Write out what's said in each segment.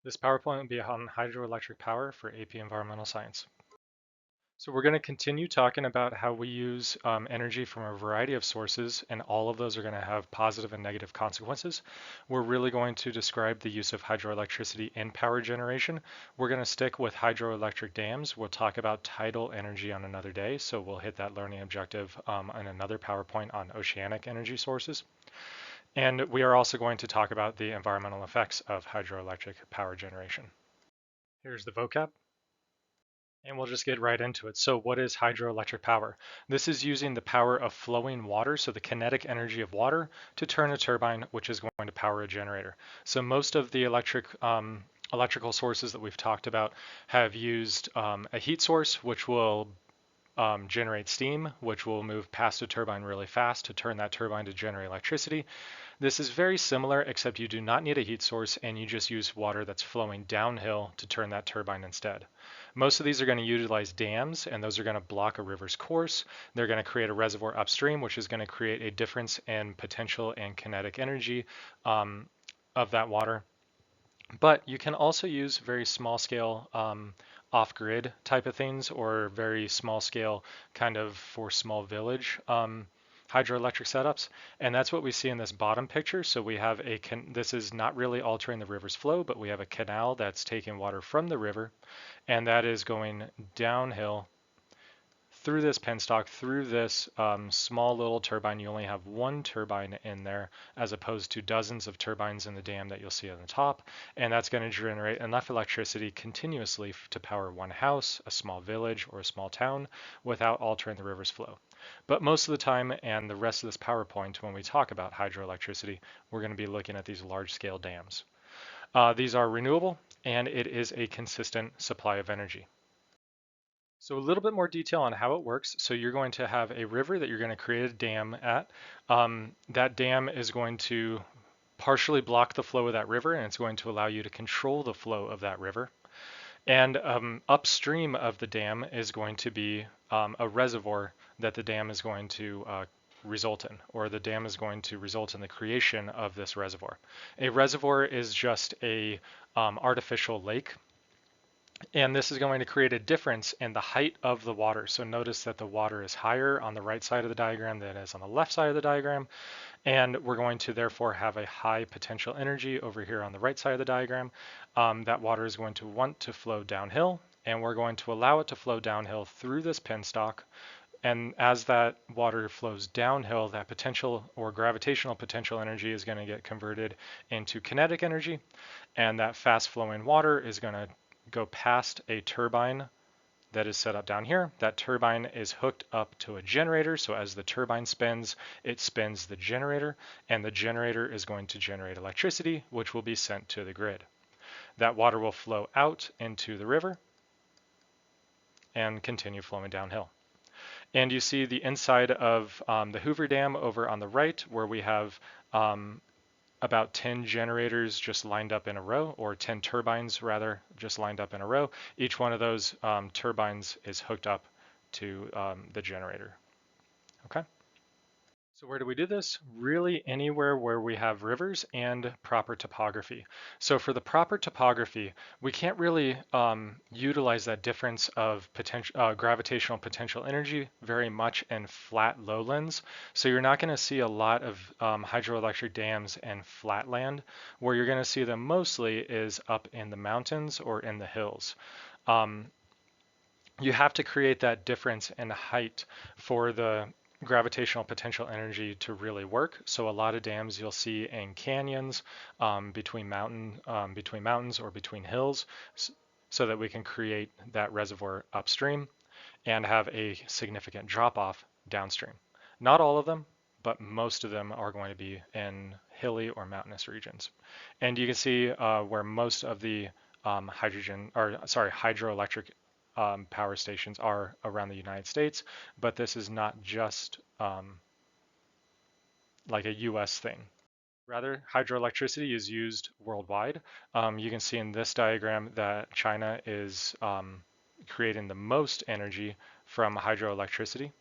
This PowerPoint will be on hydroelectric power for AP Environmental Science. So we're going to continue talking about how we use energy from a variety of sources, and all of those are going to have positive and negative consequences. We're really going to describe the use of hydroelectricity in power generation. We're going to stick with hydroelectric dams. We'll talk about tidal energy on another day, so we'll hit that learning objective on another PowerPoint on oceanic energy sources. And we are also going to talk about the environmental effects of hydroelectric power generation. Here's the vocab. And we'll just get right into it. So what is hydroelectric power? This is using the power of flowing water, so the kinetic energy of water, to turn a turbine, which is going to power a generator. So most of the electrical sources that we've talked about have used a heat source, which will generate steam, which will move past a turbine really fast to turn that turbine to generate electricity. This is very similar, except you do not need a heat source and you just use water that's flowing downhill to turn that turbine instead. Most of these are going to utilize dams, and those are going to block a river's course. They're going to create a reservoir upstream, which is going to create a difference in potential and kinetic energy of that water. But you can also use very small scale off-grid type of things, or very small scale kind of for small village hydroelectric setups. And that's what we see in this bottom picture. So we have this is not really altering the river's flow, but we have a canal that's taking water from the river, and that is going downhill through this penstock, through this small little turbine. You only have one turbine in there as opposed to dozens of turbines in the dam that you'll see on the top. And that's going to generate enough electricity continuously to power one house, a small village, or a small town without altering the river's flow. But most of the time, and the rest of this PowerPoint, when we talk about hydroelectricity, we're going to be looking at these large scale dams. These are renewable, and it is a consistent supply of energy. So a little bit more detail on how it works. So you're going to have a river that you're going to create a dam at. That dam is going to partially block the flow of that river, and it's going to allow you to control the flow of that river. And upstream of the dam is going to be a reservoir that the dam is going to result in, or the dam is going to result in the creation of this reservoir. A reservoir is just a artificial lake, and this is going to create a difference in the height of the water. So notice that the water is higher on the right side of the diagram than it is on the left side of the diagram. And we're going to therefore have a high potential energy over here on the right side of the diagram. That water is going to want to flow downhill, and we're going to allow it to flow downhill through this penstock. And as that water flows downhill, that potential or gravitational potential energy is going to get converted into kinetic energy. And that fast flowing water is going to go past a turbine that is set up down here. That turbine is hooked up to a generator. So as the turbine spins, it spins the generator, and the generator is going to generate electricity, which will be sent to the grid. That water will flow out into the river and continue flowing downhill. And you see the inside of the Hoover Dam over on the right, where we have about 10 generators just lined up in a row, or 10 turbines rather, just lined up in a row. Each one of those turbines is hooked up to the generator. Okay. So where do we do this? Really anywhere where we have rivers and proper topography. So for the proper topography, we can't really utilize that difference of gravitational potential energy very much in flat lowlands. So you're not going to see a lot of hydroelectric dams in flat land. Where you're going to see them mostly is up in the mountains or in the hills. You have to create that difference in height for the gravitational potential energy to really work. So a lot of dams you'll see in canyons, between mountains or between hills, so that we can create that reservoir upstream and have a significant drop off downstream. Not all of them, but most of them are going to be in hilly or mountainous regions. And you can see where most of the hydroelectric power stations are around the United States, but this is not just like a US thing. Rather, hydroelectricity is used worldwide. You can see in this diagram that China is creating the most energy from hydroelectricity.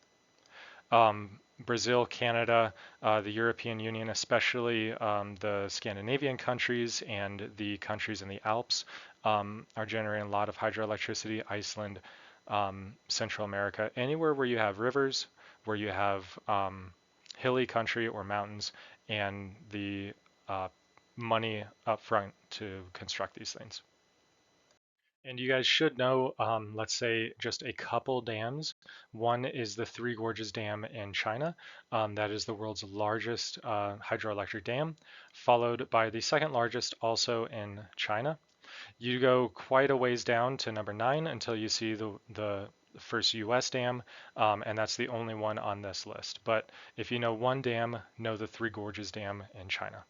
Brazil, Canada, the European Union, especially the Scandinavian countries and the countries in the Alps, are generating a lot of hydroelectricity. Iceland, Central America, anywhere where you have rivers, where you have hilly country or mountains, and the uh, money up front to construct these things. And you guys should know, let's say just a couple dams. One is the Three Gorges Dam in China. That is the world's largest hydroelectric dam, followed by the second largest also in China. You go quite a ways down to number 9 until you see the first US dam, and that's the only one on this list. But if you know one dam, know the Three Gorges Dam in China.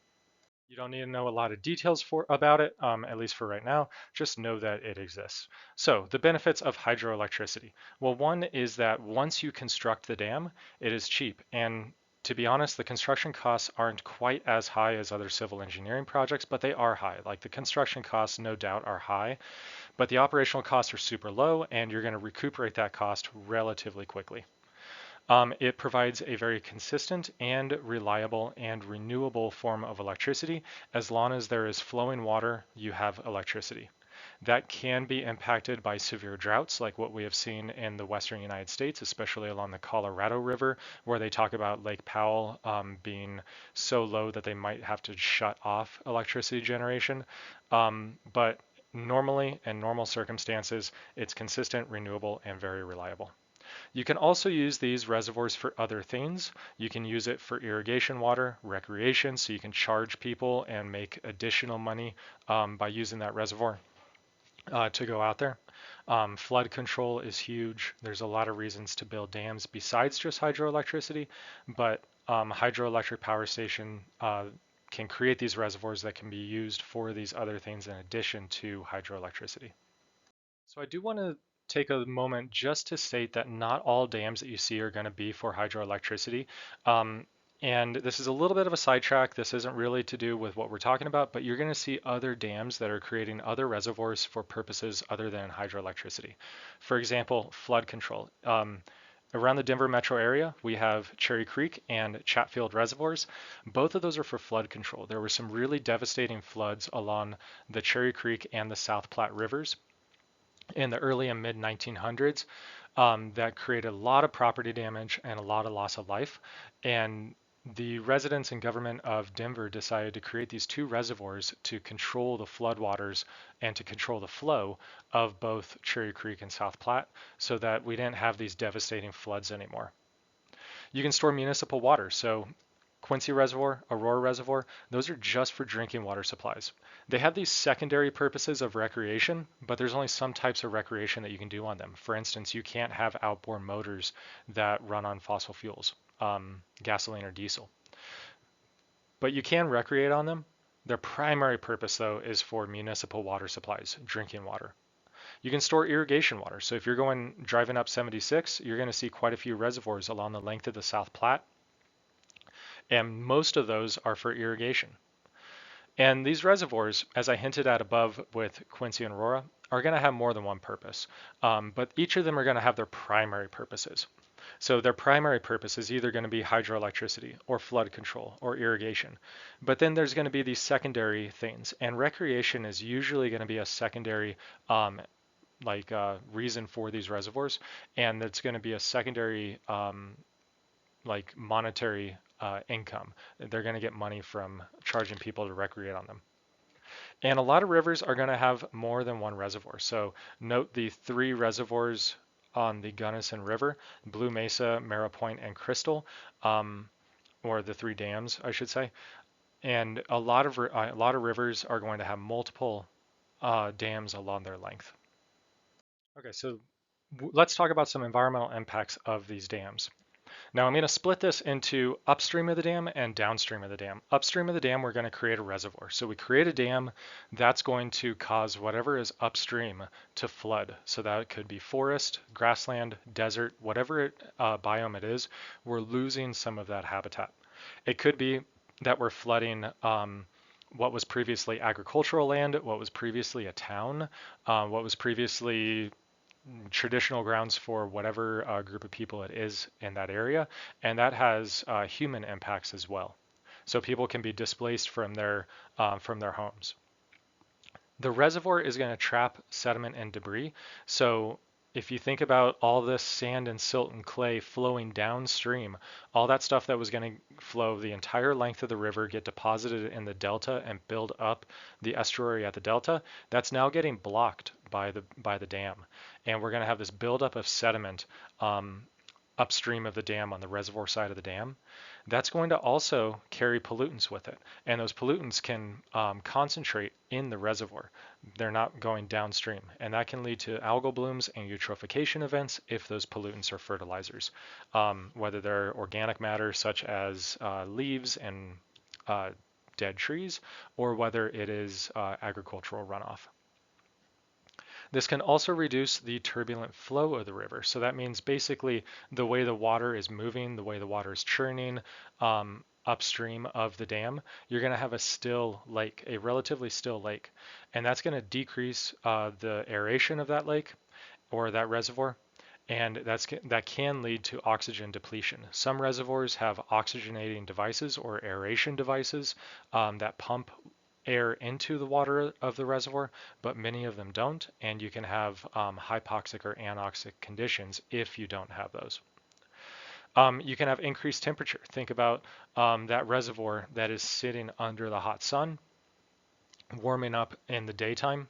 You don't need to know a lot of details about it, at least for right now. Just know that it exists. So the benefits of hydroelectricity. Well, one is that once you construct the dam, it is cheap. And to be honest, the construction costs aren't quite as high as other civil engineering projects, but they are high. Like the construction costs, no doubt, are high, but the operational costs are super low, and you're going to recuperate that cost relatively quickly. It provides a very consistent and reliable and renewable form of electricity. As long as there is flowing water, you have electricity. That can be impacted by severe droughts, like what we have seen in the western United States, especially along the Colorado River, where they talk about Lake Powell being so low that they might have to shut off electricity generation. But normally, in normal circumstances, it's consistent, renewable, and very reliable. You can also use these reservoirs for other things. You can use it for irrigation water, recreation, so you can charge people and make additional money by using that reservoir to go out there. Flood control is huge. There's a lot of reasons to build dams besides just hydroelectricity, but hydroelectric power station can create these reservoirs that can be used for these other things in addition to hydroelectricity. So I do want to take a moment just to state that not all dams that you see are going to be for hydroelectricity. Um, and this is a little bit of a sidetrack. This isn't really to do with what we're talking about, but you're going to see other dams that are creating other reservoirs for purposes other than hydroelectricity. For example, flood control. Around the Denver metro area, we have Cherry Creek and Chatfield reservoirs. Both of those are for flood control. There were some really devastating floods along the Cherry Creek and the South Platte rivers in the early and mid 1900s that created a lot of property damage and a lot of loss of life. And the residents and government of Denver decided to create these two reservoirs to control the floodwaters and to control the flow of both Cherry Creek and South Platte so that we didn't have these devastating floods anymore. You can store municipal water. So Quincy Reservoir, Aurora Reservoir, those are just for drinking water supplies. They have these secondary purposes of recreation, but there's only some types of recreation that you can do on them. For instance, you can't have outboard motors that run on fossil fuels, gasoline or diesel. But you can recreate on them. Their primary purpose, though, is for municipal water supplies, drinking water. You can store irrigation water. So if you're driving up 76, you're going to see quite a few reservoirs along the length of the South Platte, and most of those are for irrigation. And these reservoirs, as I hinted at above with Quincy and Aurora, are going to have more than one purpose, but each of them are going to have their primary purposes. So their primary purpose is either going to be hydroelectricity or flood control or irrigation. But then there's going to be these secondary things, and recreation is usually going to be a secondary reason for these reservoirs, and it's going to be a secondary monetary income. They're going to get money from charging people to recreate on them. And a lot of rivers are going to have more than one reservoir. So note the 3 reservoirs on the Gunnison River: Blue Mesa, Marrow Point, and Crystal, or the 3 dams, I should say. And a lot of rivers are going to have multiple dams along their length. Okay, so let's talk about some environmental impacts of these dams. Now I'm going to split this into upstream of the dam and downstream of the dam. Upstream of the dam, we're going to create a reservoir. So we create a dam that's going to cause whatever is upstream to flood. So that could be forest, grassland, desert, whatever biome it is, we're losing some of that habitat. It could be that we're flooding what was previously agricultural land, what was previously a town, what was previously traditional grounds for whatever group of people it is in that area, and that has human impacts as well. So people can be displaced from their homes. The reservoir is going to trap sediment and debris. So if you think about all this sand and silt and clay flowing downstream, all that stuff that was going to flow the entire length of the river, get deposited in the delta and build up the estuary at the delta, that's now getting blocked by the dam. And we're going to have this buildup of sediment upstream of the dam on the reservoir side of the dam. That's going to also carry pollutants with it. And those pollutants can concentrate in the reservoir. They're not going downstream. And that can lead to algal blooms and eutrophication events if those pollutants are fertilizers, whether they're organic matter such as leaves and dead trees, or whether it is agricultural runoff. This can also reduce the turbulent flow of the river. So that means basically the way the water is moving, the way the water is churning upstream of the dam, you're going to have a still lake, a relatively still lake. And that's going to decrease the aeration of that lake or that reservoir. And that can lead to oxygen depletion. Some reservoirs have oxygenating devices or aeration devices that pump air into the water of the reservoir, but many of them don't, and you can have hypoxic or anoxic conditions if you don't have those. You can have increased temperature. Think about that reservoir that is sitting under the hot sun, warming up in the daytime,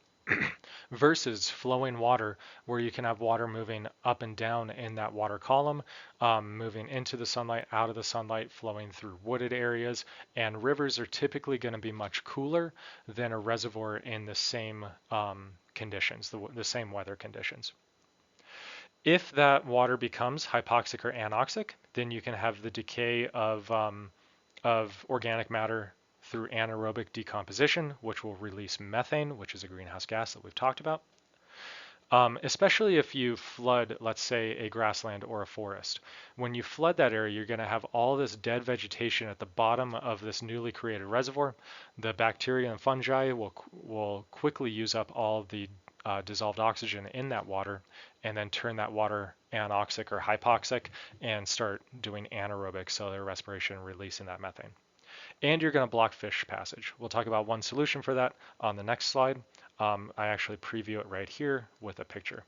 versus flowing water where you can have water moving up and down in that water column, moving into the sunlight, out of the sunlight, flowing through wooded areas. And rivers are typically going to be much cooler than a reservoir in the same conditions, the same weather conditions. If that water becomes hypoxic or anoxic, then you can have the decay of organic matter through anaerobic decomposition, which will release methane, which is a greenhouse gas that we've talked about. Especially if you flood, let's say, a grassland or a forest. When you flood that area, you're going to have all this dead vegetation at the bottom of this newly created reservoir. The bacteria and fungi will quickly use up all the dissolved oxygen in that water and then turn that water anoxic or hypoxic and start doing anaerobic cellular respiration, releasing that methane. And you're going to block fish passage. We'll talk about one solution for that on the next slide. I actually preview it right here with a picture.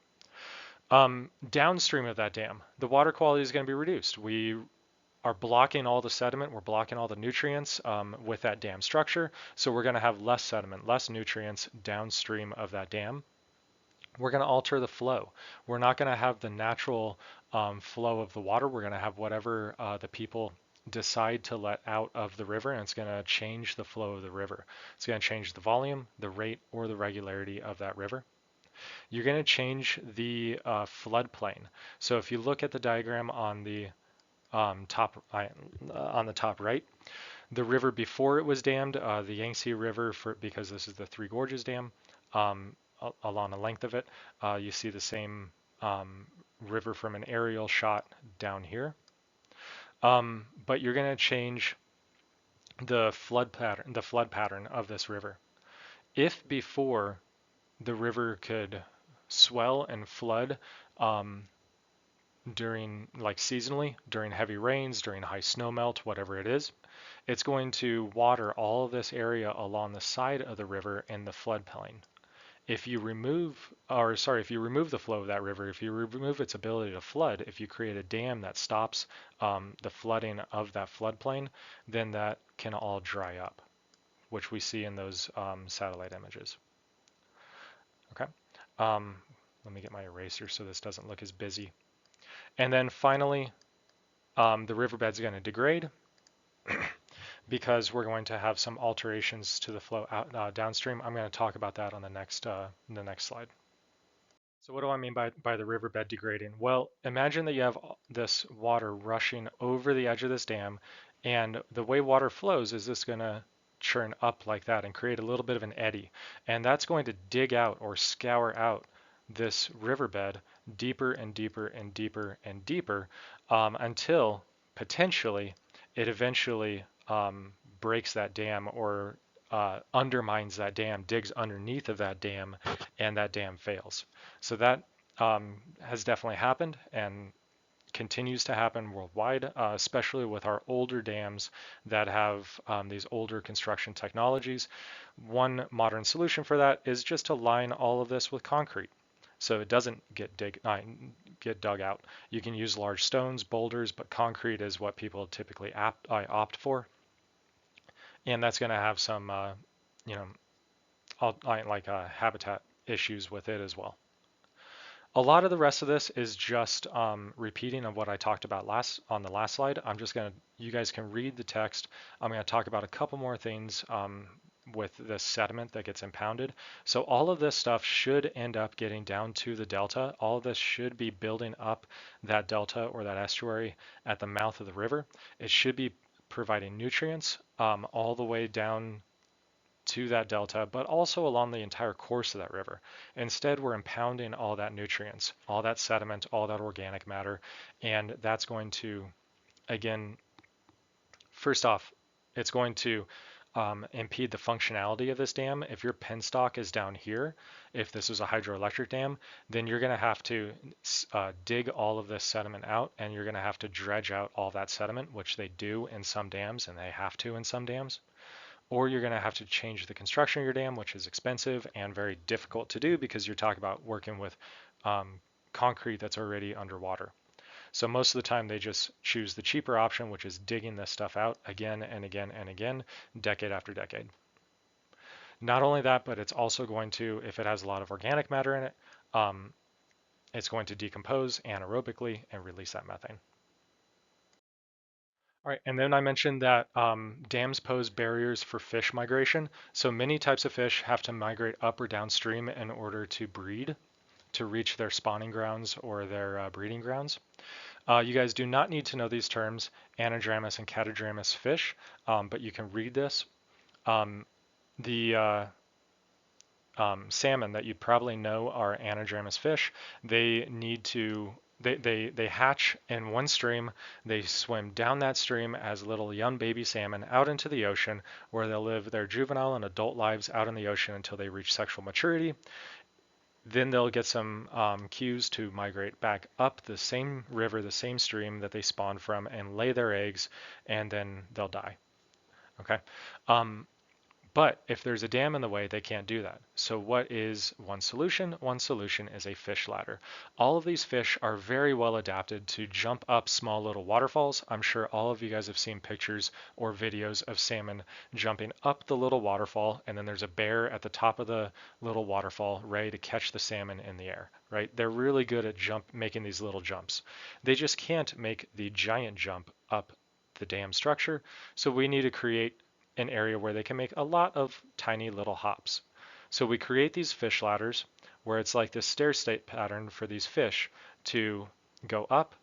Downstream of that dam, the water quality is going to be reduced. We are blocking all the sediment, we're blocking all the nutrients with that dam structure. So we're going to have less sediment, less nutrients downstream of that dam. We're going to alter the flow. We're not going to have the natural flow of the water. We're going to have whatever the people decide to let out of the river, and it's going to change the flow of the river. It's going to change the volume, the rate, or the regularity of that river. You're going to change the floodplain. So if you look at the diagram on the top right, the river before it was dammed, the Yangtze River, because this is the Three Gorges Dam, along the length of it, you see the same river from an aerial shot down here. But you're going to change the flood pattern of this river. If before the river could swell and flood during, like seasonally, during heavy rains, during high snow melt, whatever it is, it's going to water all of this area along the side of the river in the floodplain. If you remove the flow of that river, if you remove its ability to flood, if you create a dam that stops the flooding of that floodplain, then that can all dry up, which we see in those satellite images. Okay, let me get my eraser so this doesn't look as busy. And then finally, the riverbed's going to degrade because we're going to have some alterations to the flow out, downstream. I'm going to talk about that on the next slide. So what do I mean by the riverbed degrading? Well, imagine that you have this water rushing over the edge of this dam, and the way water flows is this going to churn up like that and create a little bit of an eddy. And that's going to dig out or scour out this riverbed deeper and deeper and deeper and deeper until potentially it eventually breaks that dam or undermines that dam, digs underneath of that dam, and that dam fails. So that has definitely happened and continues to happen worldwide, especially with our older dams that have these older construction technologies. One modern solution for that is just to line all of this with concrete, so it doesn't get dug out. You can use large stones, boulders, but concrete is what people typically opt for, and that's going to have some, you know, habitat issues with it as well. A lot of the rest of this is just repeating of what I talked about on the last slide. You guys can read the text. I'm going to talk about a couple more things with the sediment that gets impounded. So all of this stuff should end up getting down to the delta. All of this should be building up that delta or that estuary at the mouth of the river. It should be providing nutrients all the way down to that delta, but also along the entire course of that river. Instead, we're impounding all that nutrients, all that sediment, all that organic matter, and that's going to, again, first off, it's going to impede the functionality of this dam. If your penstock is down here, if this is a hydroelectric dam, then you're going to have to dig all of this sediment out, and you're going to have to dredge out all that sediment, which they do in some dams, and they have to in some dams. Or you're going to have to change the construction of your dam, which is expensive and very difficult to do because you're talking about working with concrete that's already underwater. So most of the time they just choose the cheaper option, which is digging this stuff out again and again and again, decade after decade. Not only that, but it's also going to, if it has a lot of organic matter in it, it's going to decompose anaerobically and release that methane. All right, and then I mentioned that dams pose barriers for fish migration. So many types of fish have to migrate up or downstream in order to breed, to reach their spawning grounds or their breeding grounds. You guys do not need to know these terms, anadromous and catadromous fish, but you can read this. The salmon that you probably know are anadromous fish. They need to they hatch in one stream. They swim down that stream as little young baby salmon out into the ocean, where they'll live their juvenile and adult lives out in the ocean until they reach sexual maturity. Then they'll get some cues to migrate back up the same river, the same stream that they spawned from, and lay their eggs, and then they'll die. Okay. But if there's a dam in the way, they can't do that. So what is one solution? One solution is a fish ladder. All of these fish are very well adapted to jump up small little waterfalls. I'm sure all of you guys have seen pictures or videos of salmon jumping up the little waterfall, and then there's a bear at the top of the little waterfall ready to catch the salmon in the air, right? They're really good at making these little jumps. They just can't make the giant jump up the dam structure. So we need to create an area where they can make a lot of tiny little hops. So we create these fish ladders where it's like this stair step pattern for these fish to go up,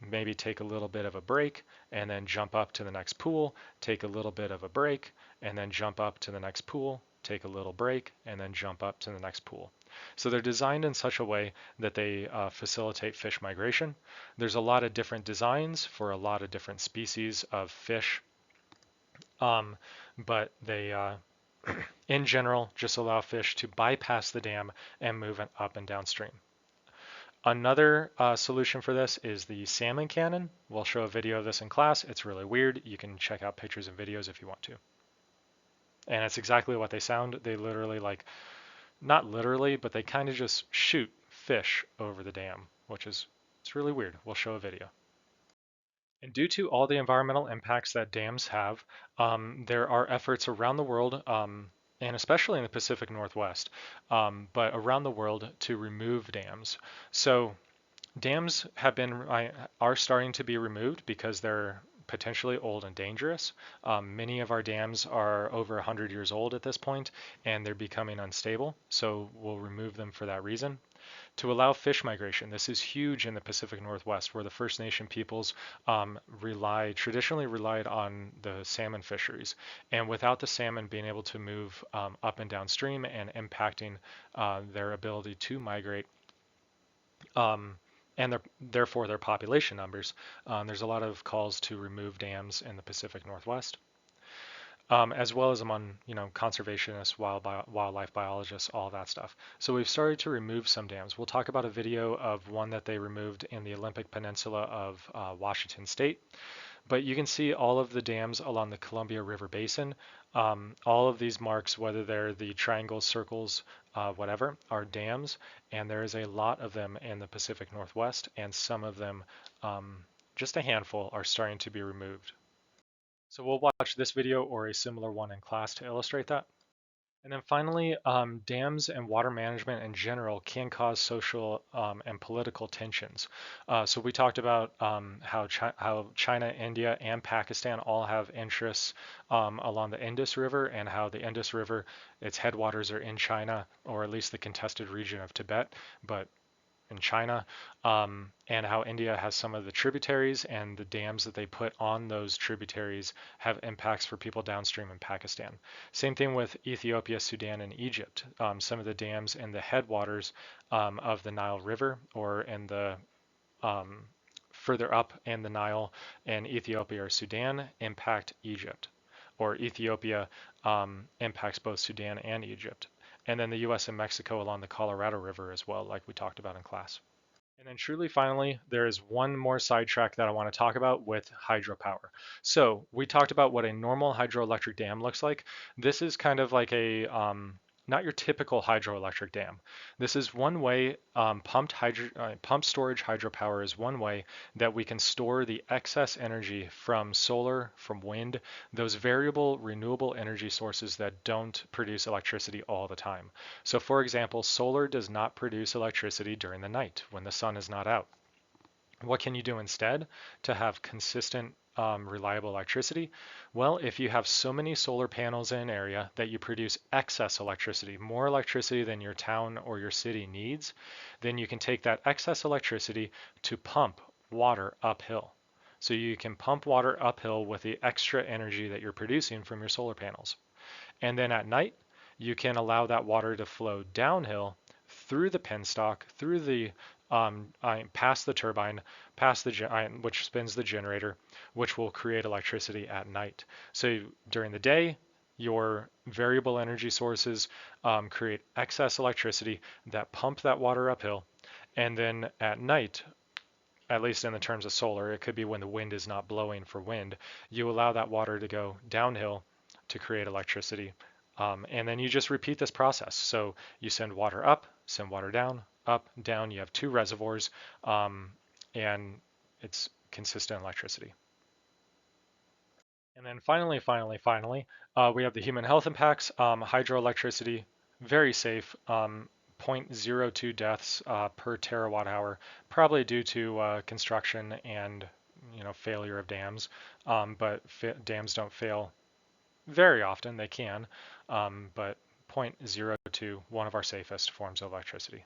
maybe take a little bit of a break, and then jump up to the next pool, take a little bit of a break, and then jump up to the next pool, take a little break, and then jump up to the next pool. So they're designed in such a way that they facilitate fish migration. There's a lot of different designs for a lot of different species of fish, but they, in general, just allow fish to bypass the dam and move up and downstream. Another solution for this is the salmon cannon. We'll show a video of this in class. It's really weird. You can check out pictures and videos if you want to. And it's exactly what they sound. They literally, like, not literally, but they kind of just shoot fish over the dam, it's really weird. We'll show a video. And due to all the environmental impacts that dams have, there are efforts around the world, and especially in the Pacific Northwest, but around the world to remove dams. So dams are starting to be removed because they're potentially old and dangerous. Many of our dams are over 100 years old at this point, and they're becoming unstable. So we'll remove them for that reason. To allow fish migration. This is huge in the Pacific Northwest, where the First Nation peoples traditionally relied on the salmon fisheries. And without the salmon being able to move up and downstream and impacting their ability to migrate, and therefore their population numbers, there's a lot of calls to remove dams in the Pacific Northwest. as well as among, conservationists, wildlife biologists, all that stuff. So we've started to remove some dams. We'll talk about a video of one that they removed in the Olympic Peninsula of Washington State. But you can see all of the dams along the Columbia River Basin. All of these marks, whether they're the triangles, circles, whatever, are dams, and there is a lot of them in the Pacific Northwest, and some of them, just a handful, are starting to be removed. So we'll watch this video or a similar one in class to illustrate that. And then finally, dams and water management in general can cause social and political tensions. So we talked about how China, India, and Pakistan all have interests along the Indus River, and how the Indus River, its headwaters are in China, or at least the contested region of Tibet, but in China, and how India has some of the tributaries, and the dams that they put on those tributaries have impacts for people downstream in Pakistan. Same thing with Ethiopia, Sudan, and Egypt. Some of the dams in the headwaters of the Nile River, or in the um, further up in the Nile in Ethiopia or Sudan, impact Egypt, or Ethiopia impacts both Sudan and Egypt. And then the US and Mexico along the Colorado River as well, like we talked about in class. And then truly finally, there is one more sidetrack that I want to talk about with hydropower. So we talked about what a normal hydroelectric dam looks like. This is kind of like a not your typical hydroelectric dam. This is one way, pumped storage hydropower is one way that we can store the excess energy from solar, from wind, those variable renewable energy sources that don't produce electricity all the time. So for example, solar does not produce electricity during the night when the sun is not out. What can you do instead to have consistent, reliable electricity? Well, if you have so many solar panels in an area that you produce excess electricity, more electricity than your town or your city needs, then you can take that excess electricity to pump water uphill. So you can pump water uphill with the extra energy that you're producing from your solar panels. And then at night, you can allow that water to flow downhill through the penstock, through the past the turbine, past the which spins the generator, which will create electricity at night. So during the day, your variable energy sources create excess electricity that pump that water uphill, and then at night, at least in the terms of solar, it could be when the wind is not blowing for wind, you allow that water to go downhill to create electricity. And then you just repeat this process. So you send water up, send water down, up, down. You have two reservoirs, and it's consistent electricity. And then finally, we have the human health impacts. Hydroelectricity, very safe. 0.02 deaths per terawatt hour, probably due to construction and failure of dams. But dams don't fail very often. They can, but 0.02, one of our safest forms of electricity.